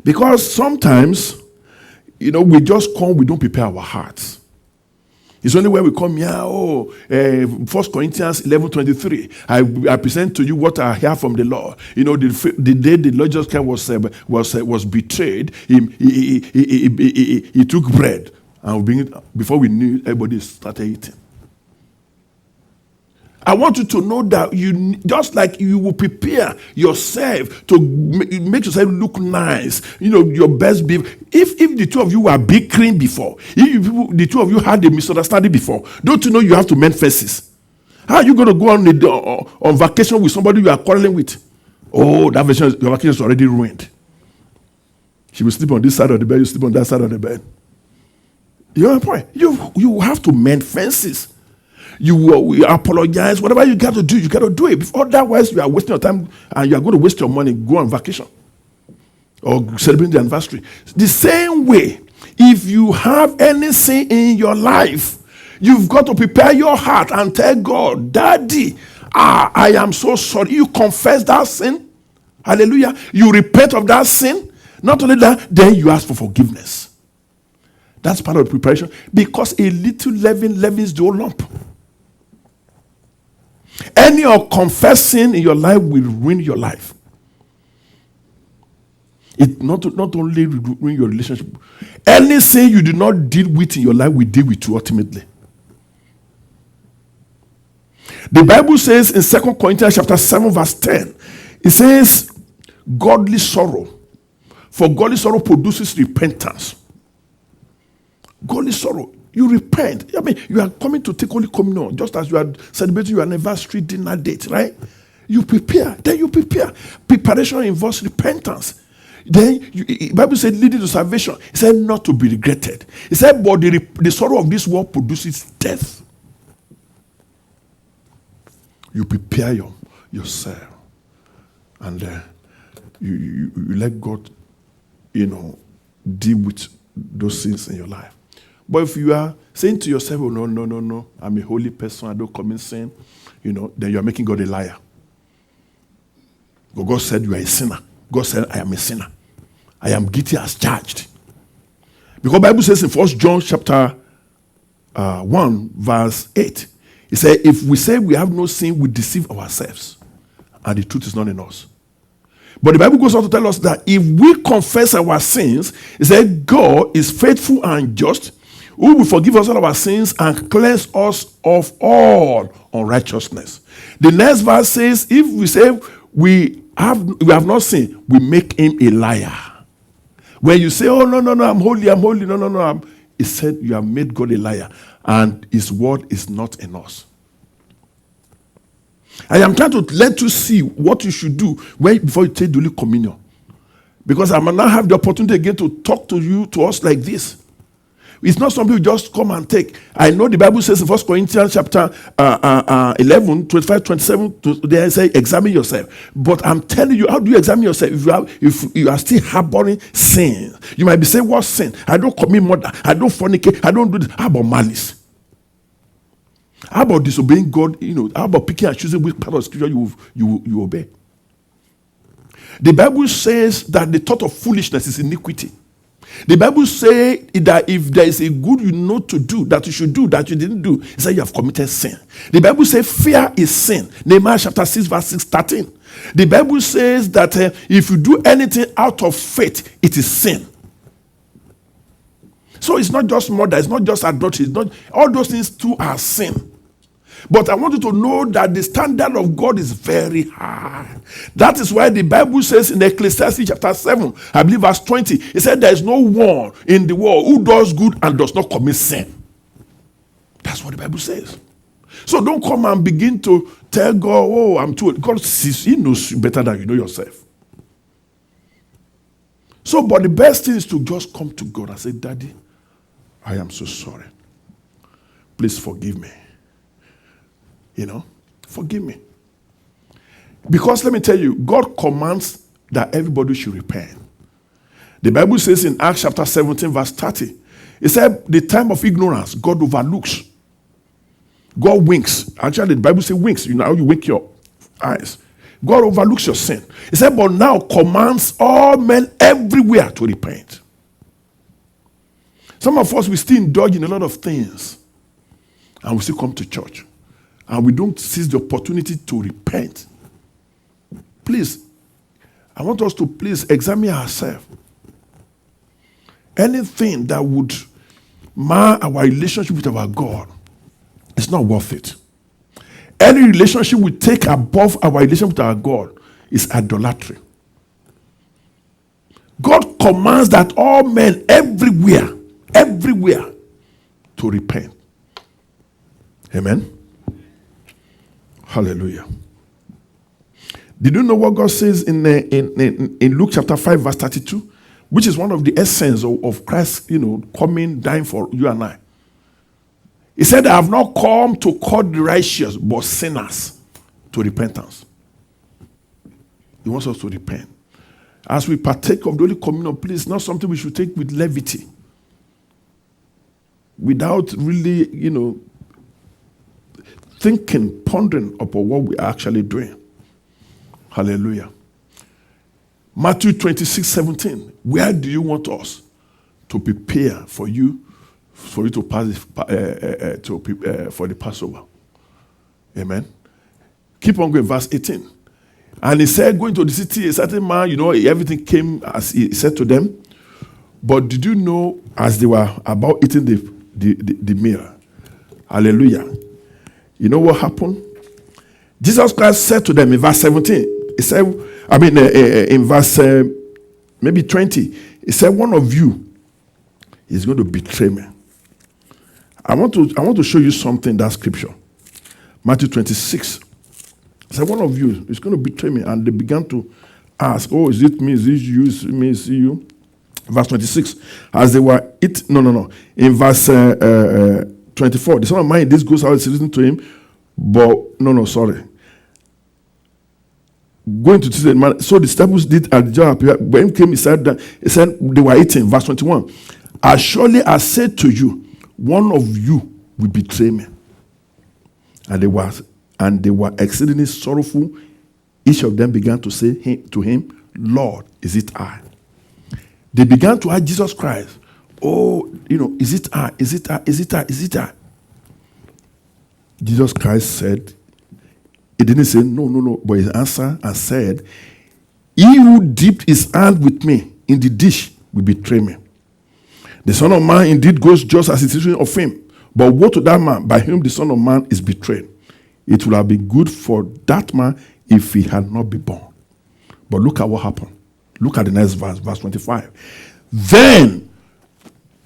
because sometimes, we just come, we don't prepare our hearts. It's only when we come here, 1 Corinthians 11:23. I present to you what I hear from the Lord. The day the Lord Jesus Christ was betrayed, he took bread. And before we knew, everybody started eating. I want you to know that just like you will prepare yourself to make yourself look nice, your best beef. If the two of you were bickering before, if the two of you had a misunderstanding before, don't you know you have to mend fences? How are you going to go on vacation with somebody you are quarreling with? Oh, your vacation is already ruined. She will sleep on this side of the bed, you sleep on that side of the bed. You know the point? You have to mend fences. You apologize. Whatever you got to do it. Otherwise, you are wasting your time and you are going to waste your money, go on vacation or celebrate the anniversary. The same way, if you have any sin in your life, you've got to prepare your heart and tell God, Daddy, I am so sorry. You confess that sin. Hallelujah. You repent of that sin. Not only that, then you ask for forgiveness. That's part of the preparation, because a little leaven leavens the whole lump. Any unconfessing in your life will ruin your life. It not only will ruin your relationship. Any sin you do not deal with in your life will deal with you ultimately. The Bible says in 2 Corinthians chapter 7 verse 10, it says, godly sorrow. For godly sorrow produces repentance. Godly sorrow. You repent. You are coming to take Holy Communion, just as you are celebrating your anniversary dinner date, right? You prepare. Then you prepare. Preparation involves repentance. Then the Bible said, leading to salvation. It said not to be regretted. It said, but the sorrow of this world produces death. You prepare yourself, and you let God, deal with those sins in your life. But if you are saying to yourself, oh, no, I'm a holy person, I don't commit sin, then you are making God a liar. But God said you are a sinner. God said, I am a sinner. I am guilty as charged. Because the Bible says in 1 John chapter 1 verse 8, it says, if we say we have no sin, we deceive ourselves, and the truth is not in us. But the Bible goes on to tell us that if we confess our sins, it says God is faithful and just, who will forgive us all our sins and cleanse us of all unrighteousness. The next verse says, if we say we have not sinned, we make him a liar. When you say, oh, no, I'm holy, no, he said, you have made God a liar, and his word is not in us. I am trying to let you see what you should do before you take the Holy Communion. Because I might not have the opportunity again to talk to us like this. It's not something you just come and take. I know the Bible says in 1 Corinthians chapter 11, 25, 27, they say, examine yourself. But I'm telling you, how do you examine yourself if you are still harboring sin? You might be saying, what sin? I don't commit murder. I don't fornicate. I don't do this. How about malice? How about disobeying God? How about picking and choosing which part of scripture you obey? The Bible says that the thought of foolishness is iniquity. The Bible says that if there is a good you know to do, that you should do, that you didn't do, it's that you have committed sin. The Bible says fear is sin. Nehemiah chapter 6 verse 13. The Bible says that if you do anything out of faith, it is sin. So it's not just murder, it's not just adultery, it's not, all those things too are sin. But I want you to know that the standard of God is very high. That is why the Bible says in Ecclesiastes chapter 7, I believe verse 20, it said there is no one in the world who does good and does not commit sin. That's what the Bible says. So don't come and begin to tell God, oh, I'm too old. God sees, he knows you better than you know yourself. So, but the best thing is to just come to God and say, Daddy, I am so sorry. Please forgive me. Forgive me. Because let me tell you, God commands that everybody should repent. The Bible says in Acts chapter 17 verse 30, it said the time of ignorance, God overlooks. God winks. Actually, the Bible says winks. You wink your eyes. God overlooks your sin. He said, but now commands all men everywhere to repent. Some of us, we still indulge in a lot of things. And we still come to church. And we don't seize the opportunity to repent. Please, I want us to please examine ourselves. Anything that would mar our relationship with our God is not worth it. Any relationship we take above our relationship with our God is idolatry. God commands that all men everywhere to repent. Amen. Hallelujah. Did you know what God says in Luke chapter 5 verse 32? Which is one of the essence of Christ, coming, dying for you and I. He said, I have not come to call the righteous, but sinners to repentance. He wants us to repent. As we partake of the Holy Communion, please, not something we should take with levity. Without really, thinking, pondering upon what we are actually doing. Hallelujah. Matthew 26:17. Where do you want us to prepare for you to pass for the Passover? Amen. Keep on going. Verse 18. And he said, going to the city, a certain man, everything came as he said to them. But did you know, as they were about eating the meal? Hallelujah. You know what happened? Jesus Christ said to them in verse 17, he said, in verse maybe 20, he said, one of you is going to betray me. I want to show you something in that scripture. Matthew 26. He said, one of you is going to betray me. And they began to ask, oh, is it me? Is it you? Is it me? Is it you? Verse 26. As they were eating, no. In verse 24, the son of man, this goes out, is listening to him. But, sorry. Going to the man, so the disciples did as John appeared. When he came, he said they were eating. Verse 21. As surely I said to you, one of you will betray me. And they were exceedingly sorrowful. Each of them began to say to him, Lord, is it I? They began to ask Jesus Christ, oh, is it I? Is it I? Is it I? Is it I? Jesus Christ said, he didn't say no, but he answered and said, he who dipped his hand with me in the dish will betray me. The Son of Man indeed goes just as it is written of him. But woe to that man by whom the Son of Man is betrayed. It would have been good for that man if he had not been born. But look at what happened. Look at the next verse, verse 25. Then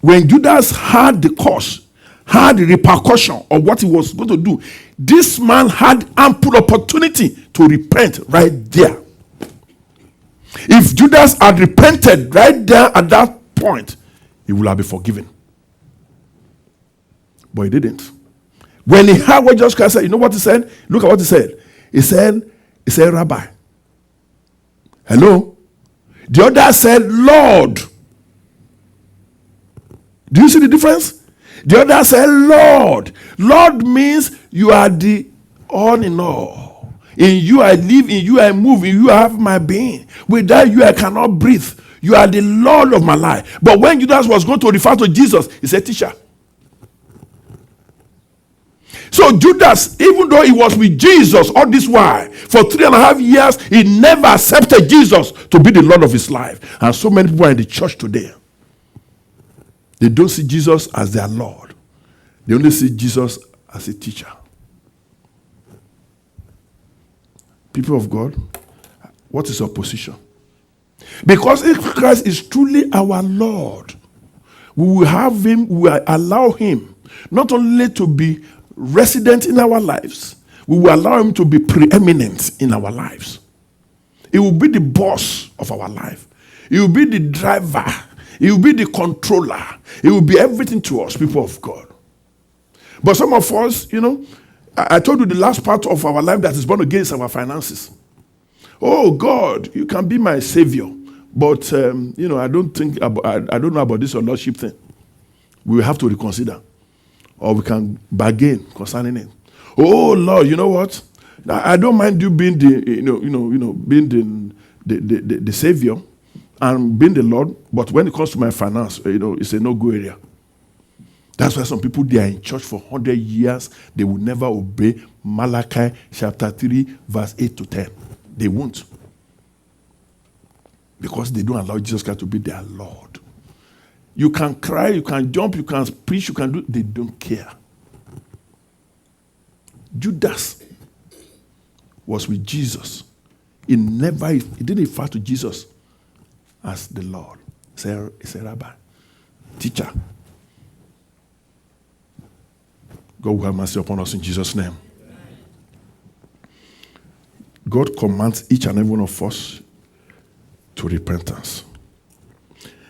when Judas had the cause, had the repercussion of what he was going to do, this man had ample opportunity to repent right there. If Judas had repented right there at that point, he would have been forgiven. But he didn't. When he heard what Jesus Christ said, you know what he said? Look at what he said. He said, Rabbi. Hello? The other said, Lord. Do you see the difference? The other said, Lord. Lord means you are the all in all. In you I live, in you I move, in you I have my being. Without you I cannot breathe. You are the Lord of my life. But when Judas was going to refer to Jesus, he said, teacher. So Judas, even though he was with Jesus all this while, for 3.5 years, he never accepted Jesus to be the Lord of his life. And so many people are in the church today. They don't see Jesus as their Lord. They only see Jesus as a teacher. People of God, what is your position? Because if Christ is truly our Lord, we will have him, we will allow him not only to be resident in our lives, we will allow him to be preeminent in our lives. He will be the boss of our life. He will be the driver. He will be the controller. He will be everything to us, people of God. But some of us, I told you the last part of our life that is born again is our finances. Oh God, you can be my savior. But, I don't know about this lordship thing. We will have to reconsider. Or we can bargain concerning it. Oh Lord, you know what? I don't mind you being being the savior and being the Lord, but when it comes to my finance, it's a no-go area. That's why some people, they are in church for 100 years, they will never obey Malachi chapter 3, verse 8 to 10. They won't. Because they don't allow Jesus Christ to be their Lord. You can cry, you can jump, you can preach, you can do, they don't care. Judas was with Jesus. He didn't refer to Jesus as the Lord. He said, Rabbi, teacher. God will have mercy upon us in Jesus' name. God commands each and every one of us to repentance.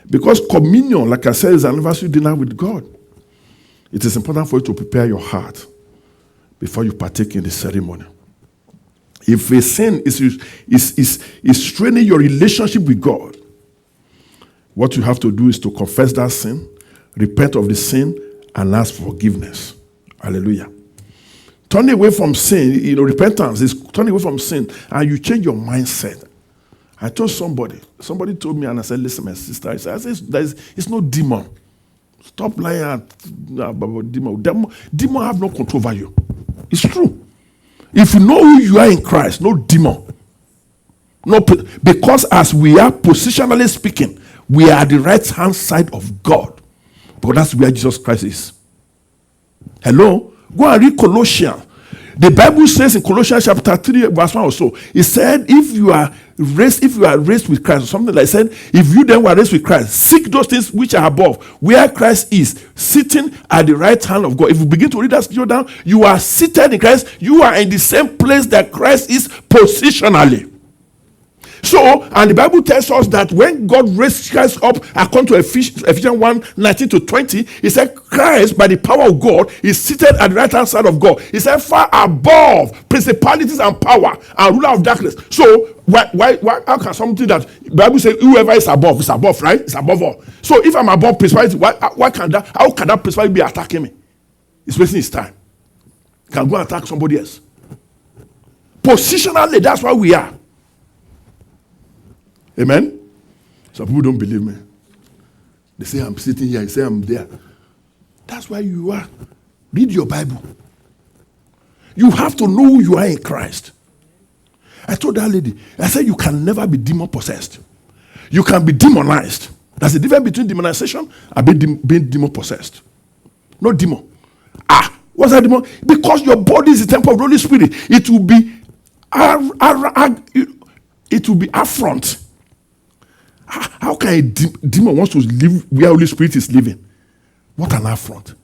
Because communion, like I said, is an anniversary dinner with God. It is important for you to prepare your heart before you partake in the ceremony. If a sin is straining your relationship with God, what you have to do is to confess that sin, repent of the sin, and ask for forgiveness. Hallelujah. Turning away from sin, repentance is turning away from sin, and you change your mindset. I told somebody told me, and I said, listen, my sister, I said, it's no demon. Stop lying about demon. Demon have no control over you. It's true. If you know who you are in Christ, no demon. No, because as we are positionally speaking, we are the right hand side of God. Because that's where Jesus Christ is. Hello? Go and read Colossians. The Bible says in Colossians chapter 3, verse 1 or so, it said, if you are raised with Christ, or something like that, if you then were raised with Christ, seek those things which are above, where Christ is, sitting at the right hand of God. If you begin to read that scripture down, you are seated in Christ, you are in the same place that Christ is positionally. So, and the Bible tells us that when God raised Christ up, according to Ephesians 1:19-20, he said, Christ, by the power of God, is seated at the right hand side of God. He said, far above principalities and power and ruler of darkness. So, why how can something that the Bible says whoever is above, right? It's above all. So, if I'm above principality, how can that principality be attacking me? It's wasting his time. Can go and attack somebody else. Positionally, that's why we are. Amen? Some people don't believe me. They say I'm sitting here, they say I'm there. That's why you are. Read your Bible. You have to know who you are in Christ. I told that lady, I said you can never be demon possessed. You can be demonized. There's a difference between demonization and being demon possessed. No demon. What's that demon? Because your body is the temple of the Holy Spirit. It will be affront. How can a demon wants to live where Holy Spirit is living? What an affront.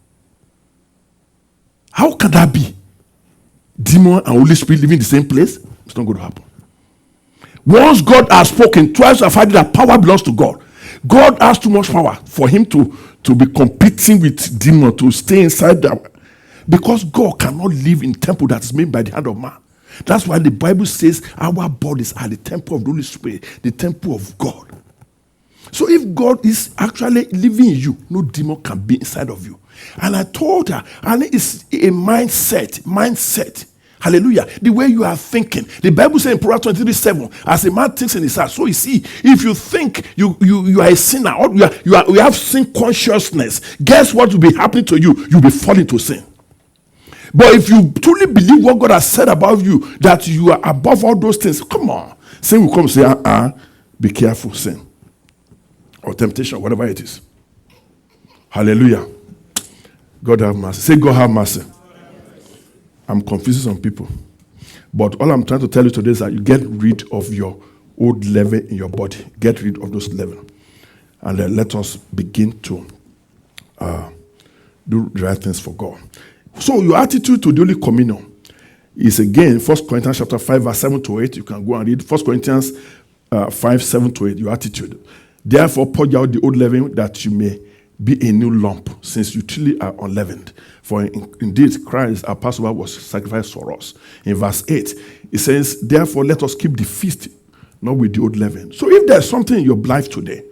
How can that be? Demon and Holy Spirit living in the same place? It's not going to happen. Once God has spoken, twice I've heard that power belongs to God. God has too much power for him to be competing with demon, to stay inside that. Because God cannot live in temple that is made by the hand of man. That's why the Bible says our bodies are the temple of the Holy Spirit, the temple of God. So if God is actually living in you, no demon can be inside of you. And I told her, and it's a mindset. Hallelujah. The way you are thinking. The Bible says in Proverbs 23:7, as a man thinks in his heart, so you see, if you think you are a sinner, or you have sin consciousness, guess what will be happening to you? You'll be falling to sin. But if you truly believe what God has said about you, that you are above all those things, come on. Sin will come and say, be careful, sin. Or temptation, whatever it is. Hallelujah. God have mercy. Say, God have mercy. I'm confusing some people. But all I'm trying to tell you today is that you get rid of your old level in your body. Get rid of those levels. And then let us begin to do the right things for God. So your attitude to the Holy Communion is again 1 Corinthians chapter 5 verse 7 to 8. You can go and read 1 Corinthians 5, 7 to 8, your attitude. Therefore, purge out the old leaven that you may be a new lump, since you truly are unleavened. For indeed, Christ, our Passover, was sacrificed for us. In verse 8, it says, therefore, let us keep the feast, not with the old leaven. So if there's something in your life today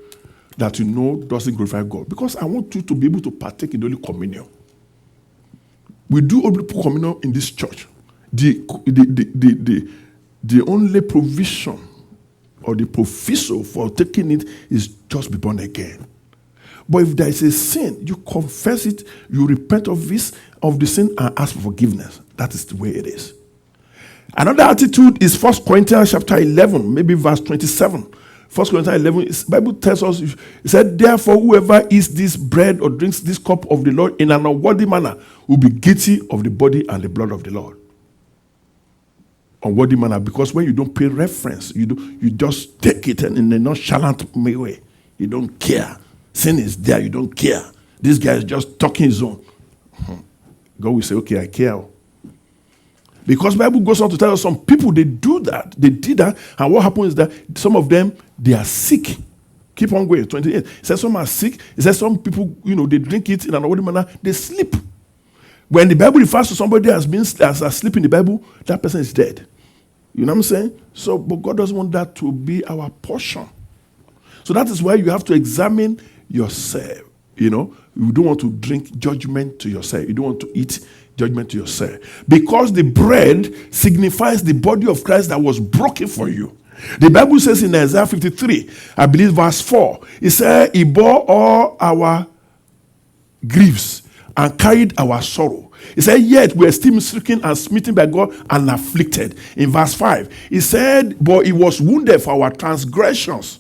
that you know doesn't glorify God, because I want you to be able to partake in the Holy Communion. We do Holy Communion in this church. The only provision or the proviso for taking it is just be born again. But if there is a sin, you confess it, you repent of the sin and ask for forgiveness. That is the way it is. Another attitude is 1 Corinthians chapter 11, maybe verse 27. 1 Corinthians 11, the Bible tells us, it said, therefore, whoever eats this bread or drinks this cup of the Lord in an unworthy manner will be guilty of the body and the blood of the Lord. Unworthy manner, because when you don't pay reference, you just take it and in a nonchalant way. You don't care. Sin is there, you don't care. This guy is just talking his own. God will say, okay, I care. Because the Bible goes on to tell us some people, they do that. They did that. And what happens is that some of them, they are sick. Keep on going. 28. It says some are sick. It says some people, they drink it in an unworthy manner. They sleep. When the Bible refers to somebody as asleep in the Bible, that person is dead. You know what I'm saying? So, but God doesn't want that to be our portion. So that is why you have to examine yourself. You don't want to drink judgment to yourself. You don't want to eat judgment to yourself. Because the bread signifies the body of Christ that was broken for you. The Bible says in Isaiah 53, I believe verse 4, it said, he bore all our griefs and carried our sorrow. He said, yet we are still stricken and smitten by God and afflicted. In verse 5, he said, but he was wounded for our transgressions.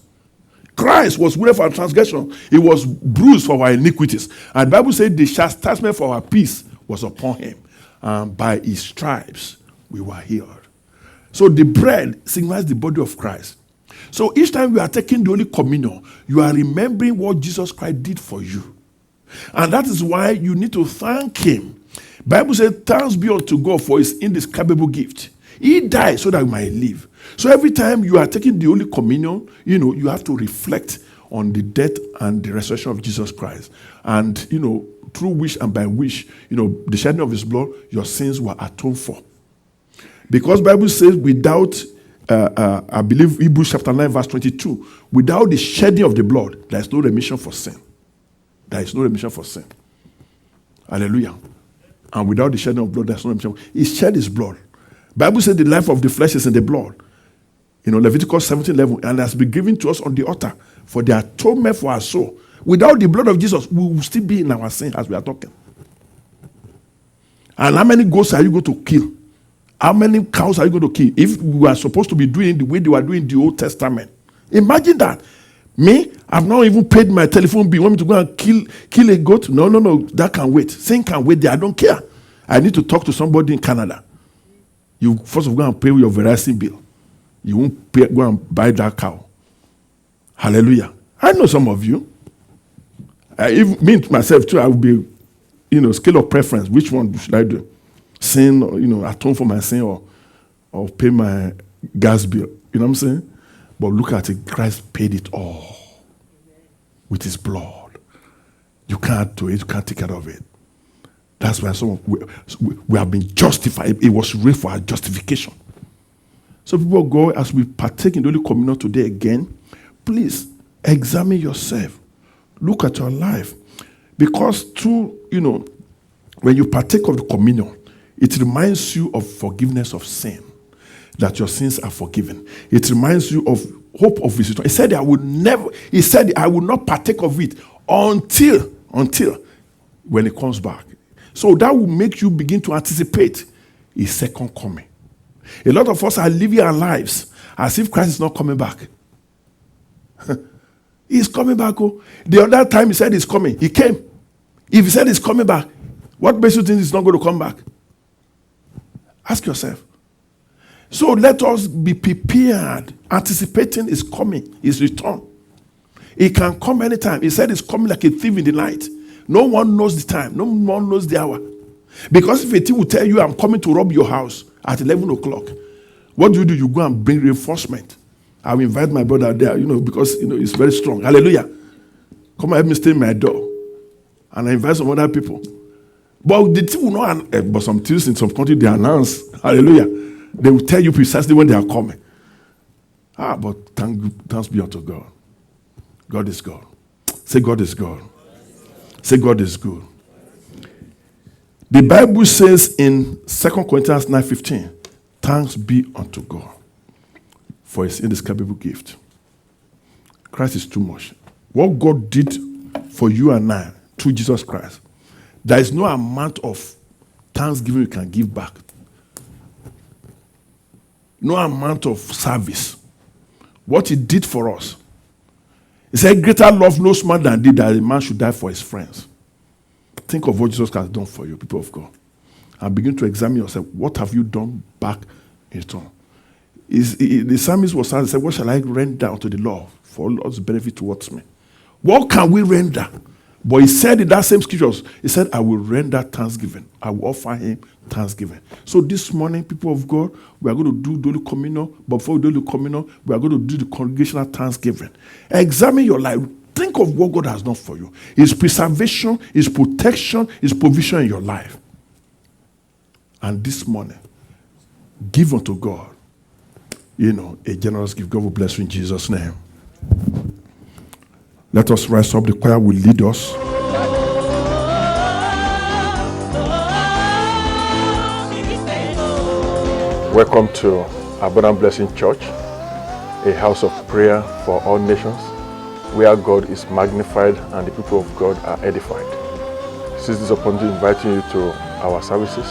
Christ was wounded for our transgression. He was bruised for our iniquities. And the Bible said the chastisement for our peace was upon him. And by his stripes we were healed. So the bread signifies the body of Christ. So each time you are taking the Holy Communion, you are remembering what Jesus Christ did for you. And that is why you need to thank him. The Bible says, thanks be unto God for his indescribable gift. He died so that we might live. So every time you are taking the Holy Communion, you have to reflect on the death and the resurrection of Jesus Christ. And, through which and by which, the shedding of his blood, your sins were atoned for. Because the Bible says without, I believe Hebrews chapter 9 verse 22, without the shedding of the blood, there is no remission for sin. There is no remission for sin. Hallelujah. And without the shedding of blood, there is no remission. He shed his blood. Bible says the life of the flesh is in the blood. Leviticus 17:11, and has been given to us on the altar for the atonement for our soul. Without the blood of Jesus, we will still be in our sin as we are talking. And how many goats are you going to kill? How many cows are you going to kill? If we are supposed to be doing the way they were doing the Old Testament. Imagine that. Me, I've not even paid my telephone bill. You want me to go and kill a goat? No. That can wait. Sin can wait there. I don't care. I need to talk to somebody in Canada. You first of all go and pay your Verizon bill. You won't go and buy that cow. Hallelujah. I know some of you. Even me myself too, I would be, scale of preference. Which one should I do? Sin, or, atone for my sin, or pay my gas bill. You know what I'm saying? But look at it. Christ paid it all with his blood. You can't do it. You can't take care of it. That's why we have been justified. It was real for our justification. So people go, as we partake in the Holy Communion today again, please examine yourself. Look at your life. Because when you partake of the communion, it reminds you of forgiveness of sin, that your sins are forgiven. It reminds you of hope of his return. He said, I will not partake of it until when he comes back. So that will make you begin to anticipate his second coming. A lot of us are living our lives as if Christ is not coming back. He's coming back. Oh. The other time he said he's coming, he came. If he said he's coming back, what makes you think he's not going to come back? Ask yourself. So let us be prepared, anticipating his coming, his return. He can come anytime. He said he's coming like a thief in the night. No one knows the time. No one knows the hour. Because if a thief will tell you, I'm coming to rob your house at 11 o'clock, what do? You go and bring reinforcement. I will invite my brother there, because, he's very strong. Hallelujah. Come and help me stay in my door. And I invite some other people. But the thief will not, but some thieves in some country, they announce, hallelujah. They will tell you precisely when they are coming. But thanks be unto God. God is God. Say God is God. Say God is good. The Bible says in 2 Corinthians 9:15, thanks be unto God for his indescribable gift. Christ is too much. What God did for you and I through Jesus Christ, there is no amount of thanksgiving we can give back. No amount of service. What he did for us. He said, greater love no man than did that a man should die for his friends. Think of what Jesus has done for you, people of God. And begin to examine yourself. What have you done back in return? The psalmist was asked, what shall I render unto the Lord for Lord's benefit towards me? What can we render? But he said in that same scriptures, he said, I will render thanksgiving. I will offer him thanksgiving. So this morning, people of God, we are going to do Holy Communion. But before we do Holy Communion, we are going to do the congregational thanksgiving. Examine your life. Think of what God has done for you. His preservation, his protection, his provision in your life. And this morning, give unto God, a generous gift. God will bless you in Jesus' name. Let us rise up. The choir will lead us. Welcome to Abundant Blessing Church, a house of prayer for all nations, where God is magnified and the people of God are edified. This is opportunity inviting you to our services.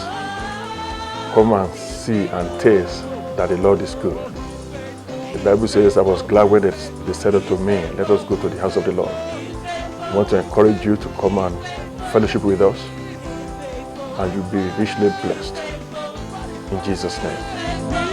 Come and see and taste that the Lord is good. The Bible says, I was glad when they said unto me, let us go to the house of the Lord. I want to encourage you to come and fellowship with us, and you'll be richly blessed. In Jesus' name.